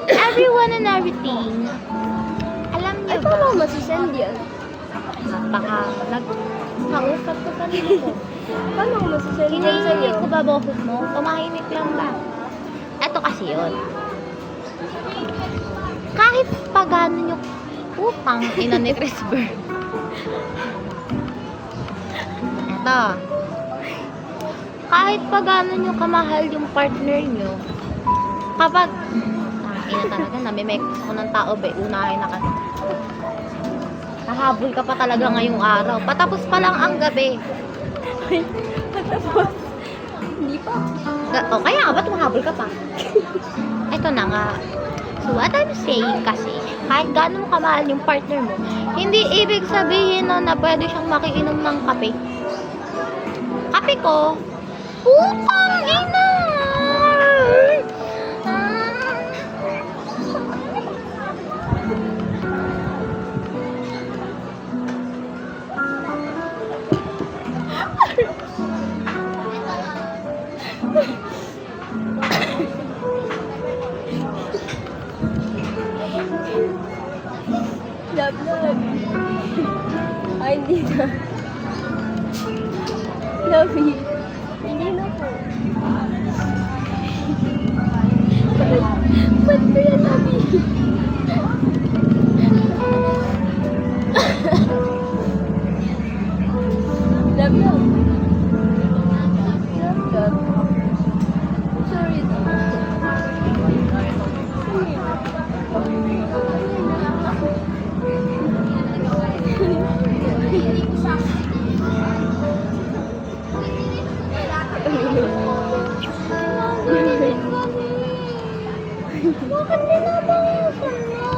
everyone and everything. Alam niyo Ay, ba? paano ko masasend yan? Baka nagkausap ko pa dito. Paano ko masasend yan sa'yo? Hinihingi ko ba boses mo? Tumahimik lang ba? Eto kasi yun. Kahit pa gano'n yung utang ina ni Chris Bird. Eto. Kahit pa gano'n yung kamahal yung partner nyo, kapag ina talaga, namimekos ko ng tao, be, unahin na kasi. Hahabol ka pa talaga ngayong araw. Patapos pa lang ang gabi. Ay, patapos. Hindi pa. O kaya nga, ba't mahabol ka pa? Ito na nga. So, what I'm saying kasi, kahit gano'n kamahal yung partner mo, hindi ibig sabihin na pwede siyang makiinom ng kape. Kape ko, putang ina! Love. Ay, hindi na. Lovey. Hindi na po. Ba't ko yan, Lovey? Love. Sorry. Bakit binabawasan mo?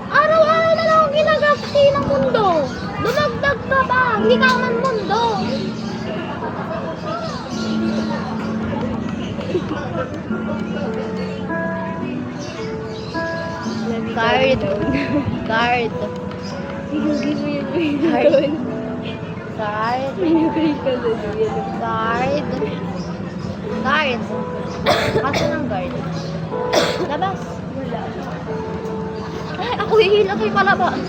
Araw-araw na lang ako ginagaksi ng mundo. Dumagdag ka ba? Hindi ka man mundo. Guard. Guard. Sige mo yun. Guard. Guard. Minugay ka doon. Guard. Guard. Kaso ng guard. Labas. Wala. Ay, ako hihila kayo palabas.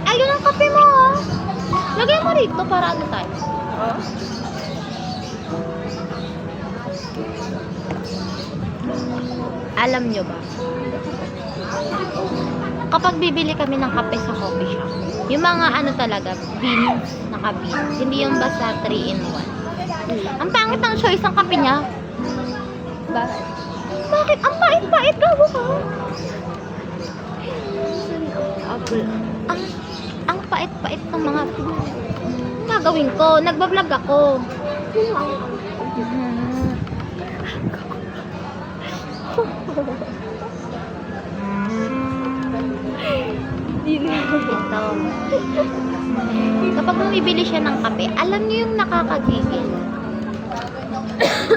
Ayun ang kape mo, oh. Lagay mo rito para ano tayo. Oh? Alam nyo ba? Kapag bibili kami ng kape sa coffee shop, yung mga ano talaga, beans, naka-beans. Hindi yung basta 3-in-1. Ang pangit ng choice ng kape niya. Bakit? Bakit? Ang pait-pait, gago ka. Apple. Ang pait-pait ng mga... Ang gagawin ko? Nagbablog ako. Hindi na. Ito. Kapag bumibili siya ng kape, alam niyo yung nakakagigil.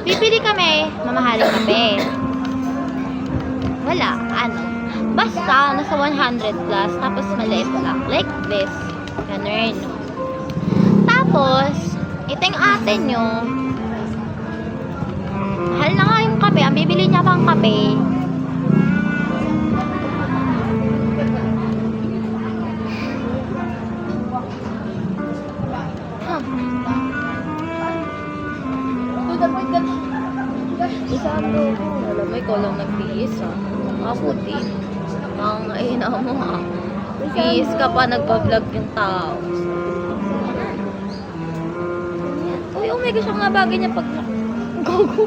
Bibili kami, mamahaling kape. Wala, ano. Basta, nasa 100 plus, tapos maliit lang. Like this. Ganun. Tapos, ito yung ate nyo. Mahal na nga yung kape. Ang bibili niya pang kape. Isang logo. Alam mo, ikaw lang nag-tiis, ha? Ako din. Ang ina mo, ha? Tiis ka pa, nagpa-vlog yung tao. Uy, oh my gosh, ang nga bagay niya pag... Gogo.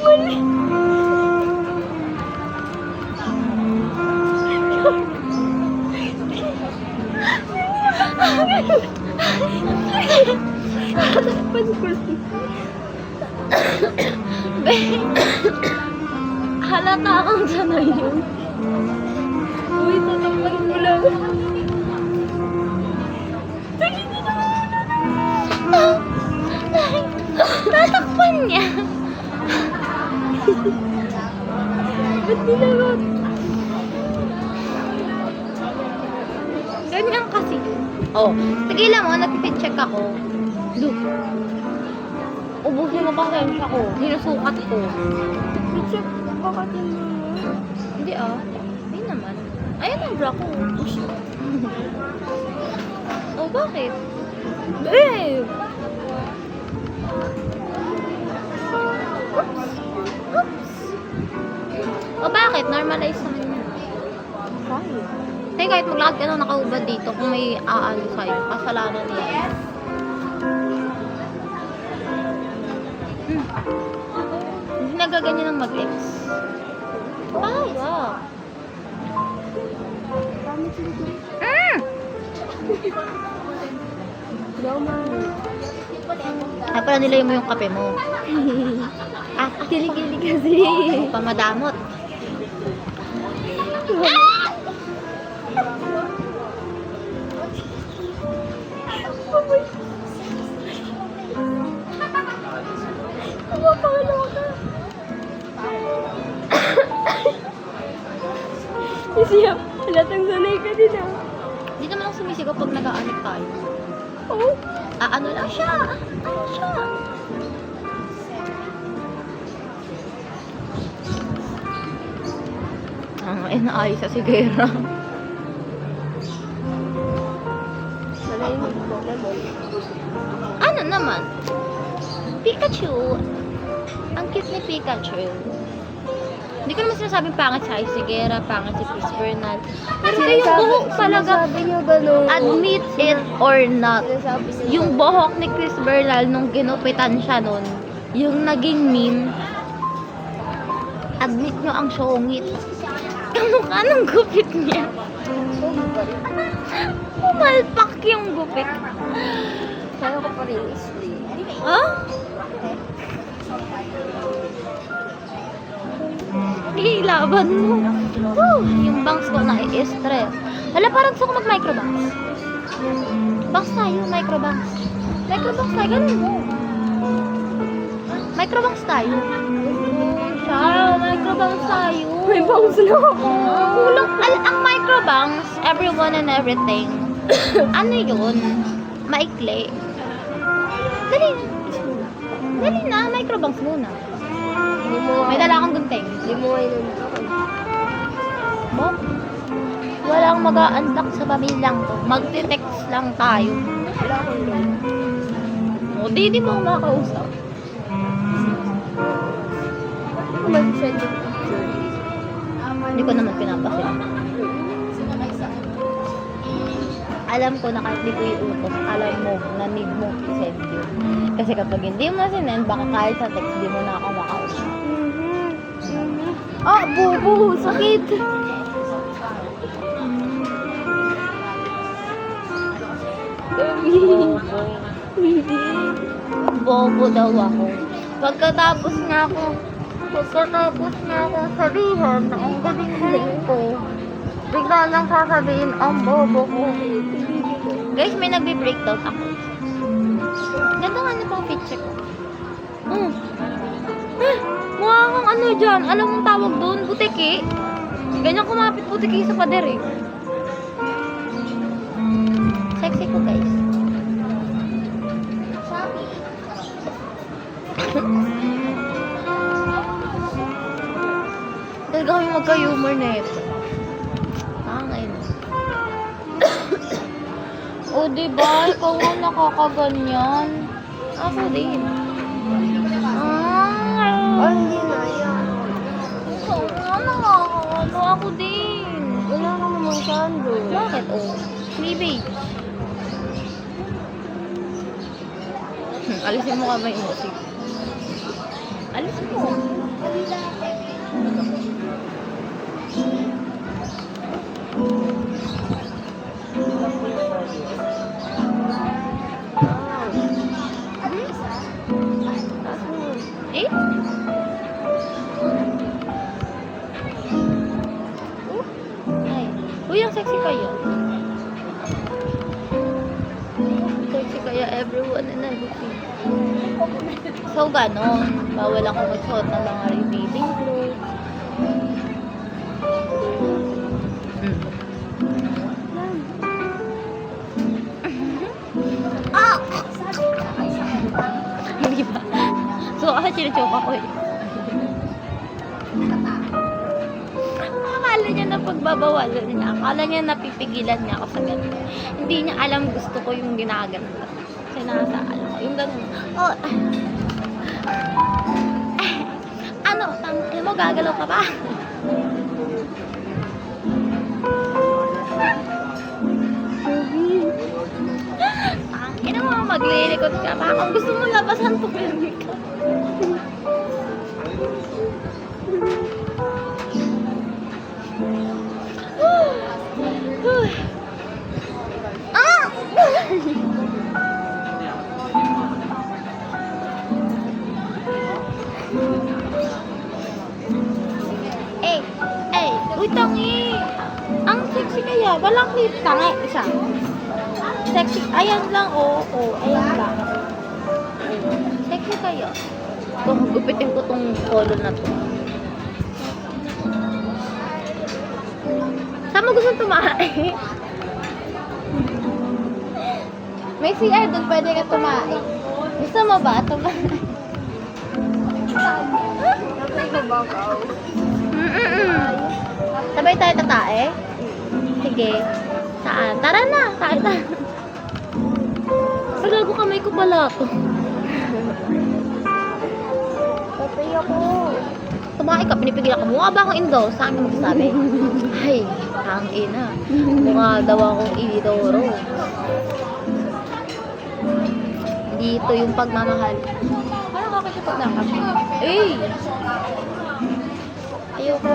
Mali. Halata kang sanay yun. Uy, tatapanin mo lang. Tatakpan niya. Ba't dinagot? Oh, tigilan mo, nag-fit check ako. Look. Ubusin mo pasensya ko. Sinusukat ko. Check, bakit hindi mo? Hindi ah. Hindi naman. Ayan ang bra ko. Oh, bakit? Babe! Oops! Oops! Oh, bakit? Normalize naman yun. Kahit. Hindi, kahit maglakad ka na nakaubad dito, kung may aano sa'yo, kasalanan niya. Hindi nagaganyan ng mag-text. Kaya. Hindi ako mahal. Ay, pala nilay mo yung kape mo. Ah, Kilig-kilig kasi. pamadamot. Kumapalo ka. Isiyap, halatang sanay ka din ah. Hindi naman ako sumisigaw pag nag-aanik tayo. Oo. Ano lang siya? Ano siya? Naayos sa sigera. Sanay mo naman. Ano naman? Pikachu. Ang cute ni Pikachu. Hindi ko naman sinasabing pangit sa Isigera, pangit si Chris Bernal. Pero yung buhok talaga, Sinasabi niyo ganun. admit it or not, Sinasabi niyo. yung buhok ni Chris Bernal nung ginupitan siya nun, yung naging meme, admit nyo ang sungit. Kamukha ng gupit niya. Pumalpak yung gupit. Kaya ko pa rin isli. Huh? Ilaban mo. Yung bangs ko na i-stress. Hala, parang gusto ko mag-microbangs. Bangs tayo, microbangs. Microbangs tayo, ganun mo. Microbangs tayo. Siya, microbangs tayo. May bangs na ako. Kulang. Ang microbangs, everyone and everything. Ano yun? Maikli. Dali. Dali na, microbangs muna. Hindi mo May dala akong gunting. Hindi mo ngayon ako. Bob, walang mag-a-unlock sa pamilyang to. Magte-text lang tayo. Wala akong load. O, di mo ako makausap. Ako mag-send yung picture. Hindi ko naman pinapasin. Alam ko na kahit di ko iutos, alam mo na need mo i-send yun. Kasi kapag hindi mo sinend, baka kahit sa text, di mo na ako makausap. Ah, bubo! Sakit! Bobo. Hindi. Bobo daw ako. Pagkatapos nga ako sabihin na ang galing-galing ko, bigla lang sasabihin ang bobo ko. Guys, may nagbe-breakdown ako. Ganda nga na pang picture ko. Mukha kang ano dyan. Alam mong tawag doon? Butiki. Ganyan kumapit butiki sa pader eh. Sexy ko guys. Talaga kami magka-humor na ito. Tangin. O, diba? Ikaw nga nakakaganyan. Ako din. Hindi na yan. Ikaw nga nakakaano. Ako din. Wala ka naman sando. Bakit? Oh, cleavage. Alisin mo kamay mo. Sige. Alisin mo. Eh? Ay. Uy, ang sexy kayo. Sexy kaya everyone and everything. So, ganon. Bawal ako magsuot ng mga revealing clothes. joke ako eh. Akala niya na pagbabawalan niya. Akala niya napipigilan niya ako sa ganito. Hindi niya alam gusto ko yung ginaganda. Sinasaan ko. Yung ganun. Oh. Ano? Tangin mo, gagalaw ka ba? Tangin mo, maglilikot ka pa. Kung gusto mo labasan, pumili ka. Ah! Uy, tangi! Ang sexy kaya. Walang clip. Tangi, isa. Sexy. Ayan lang, oo. Ayan lang. Sexy kaya. Gupitin ko tong color na to. Saan mo gusto tumae? May CR doon, pwede ka tumae. Gusto mo ba tumae? Nagbabaw. Sabay tayo tatae? Sige. Saan? Tara na. Tayo na. Pagago kamay ko pala to. Patay ako. Tumae ka, pinipigil ako. Mukha ba akong indo? Saan ka magsasabi? Ay, tangina. Mukha daw akong idoro. Dito yung pagmamahal. Parang ako siya pag nakapin. Eh! Ayoko.